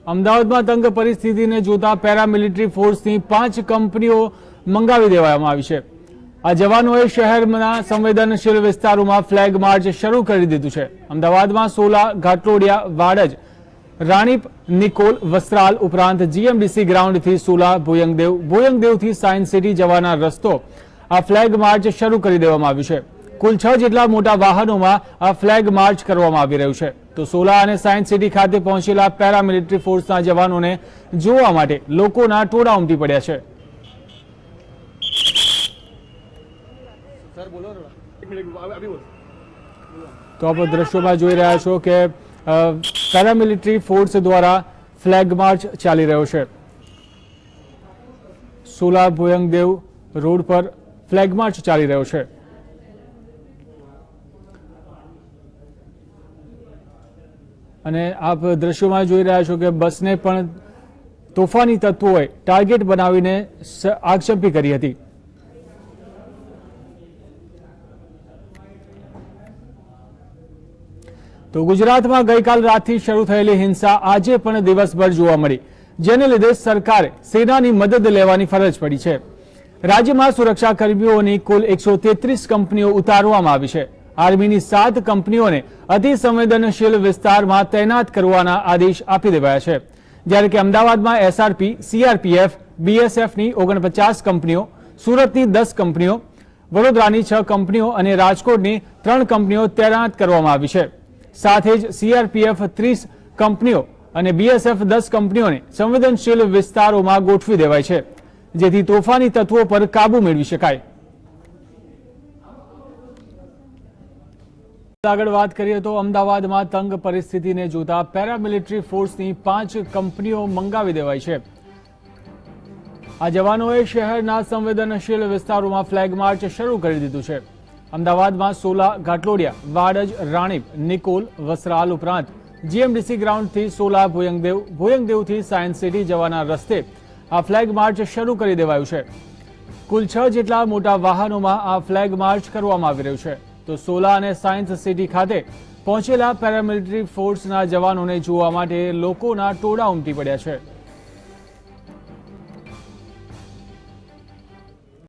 અમદાવાદમાં તંગ પરિસ્થિતિને જોતા પેરામિલિટરી ફોર્સની 5 કંપનીઓ મંગાવી દેવામાં આવી છે। આ જવાનોએ શહેરના સંવેદનશીલ વિસ્તારોમાં ફ્લેગ માર્ચ શરૂ કરી દીધું છે। અમદાવાદમાં સોલા, ઘાટલોડિયા, વાડજ, રાણીપ, નિકોલ, વસ્ત્રાલ ઉપરાંત જીએમડીસી ગ્રાઉન્ડથી સોલા, ભોયંગદેવથી સાયન્સ સિટી જવાના રસ્તો આ ફ્લેગ માર્ચ શરૂ કરી દેવામાં આવ્યું છે। કુલ 6 જેટલા મોટા વાહનોમાં આ ફ્લેગ માર્ચ કરવામાં આવી રહ્યું છે। તો સોલા અને સાયન્સ સિટી ખાતે પહોંચેલા પેરામિલિટરી ફોર્સના જવાનોને જોવા માટે લોકોના ટોળા ઉમટી પડ્યા છે। તો આપ દ્રશ્યોમાં જોઈ રહ્યા છો કે પેરામિલિટરી ફોર્સ દ્વારા ફ્લેગ માર્ચ ચાલી રહ્યો છે। સોલા ભોયંગદેવ રોડ પર ફ્લેગ માર્ચ ચાલી રહ્યો છે। અને આપ દ્રશ્યોમાં જોઈ રહ્યા છો કે બસને પણ તોફાની તત્વોએ ટાર્ગેટ બનાવીને આગચંપી કરી હતી। તો ગુજરાતમાં ગઈકાલ રાતથી શરૂ થયેલી હિંસા આજે પણ દિવસભર જોવા મળી, જેને લીધે સરકારે સેનાની મદદ લેવાની ફરજ પડી છે। રાજ્યમાં સુરક્ષાકર્મીઓની કુલ 133 કંપનીઓ ઉતારવામાં આવી છે। આર્મીની 7 કંપનીઓને અતિ સંવેદનશીલ વિસ્તારમાં તૈનાત કરવાના આદેશ આપી દેવાયા છે, જ્યારે કે અમદાવાદમાં એસઆરપી, સીઆરપીએફ, બીએસએફની 49 કંપનીઓ, સુરતની 10 કંપનીઓ, વડોદરાની 6 કંપનીઓ અને રાજકોટની 3 કંપનીઓ તૈનાત કરવામાં આવી છે। સાથે જ સીઆરપીએફ 30 કંપનીઓ અને બીએસએફ 10 કંપનીઓને સંવેદનશીલ વિસ્તારોમાં ગોઠવી દેવાય છે, જેથી તોફાની તત્વો પર કાબુ મેળવી શકાય। આગળ વાત કરીએ તો અમદાવાદમાં તંગ પરિસ્થિતિને જોતા પેરામિલિટરી ફોર્સની 5 કંપનીઓ મંગાવી દેવાઈ છે। આ જવાનોએ શહેરના સંવેદનશીલ વિસ્તારોમાં ફ્લેગ માર્ચ શરૂ કરી દીધું છે। અમદાવાદમાં સોલા, ઘાટલોડિયા, વાડજ, રાણીપ, નિકોલ, વસ્ત્રાલ ઉપરાંત જીએમડીસી ગ્રાઉન્ડથી સોલા, ભોયંગદેવથી સાયન્સ સિટી જવાના રસ્તે આ ફ્લેગ માર્ચ શરૂ કરી દેવાયું છે। કુલ 6 જેટલા મોટા વાહનોમાં આ ફ્લેગ માર્ચ કરવામાં આવી રહ્યું છે। તો સોલા અને સાયન્સ સિટી ખાતે પહોંચેલા પેરામિલિટરી ફોર્સના જવાનોને જોવા માટે લોકોના ટોળા ઉમટી પડ્યા છે।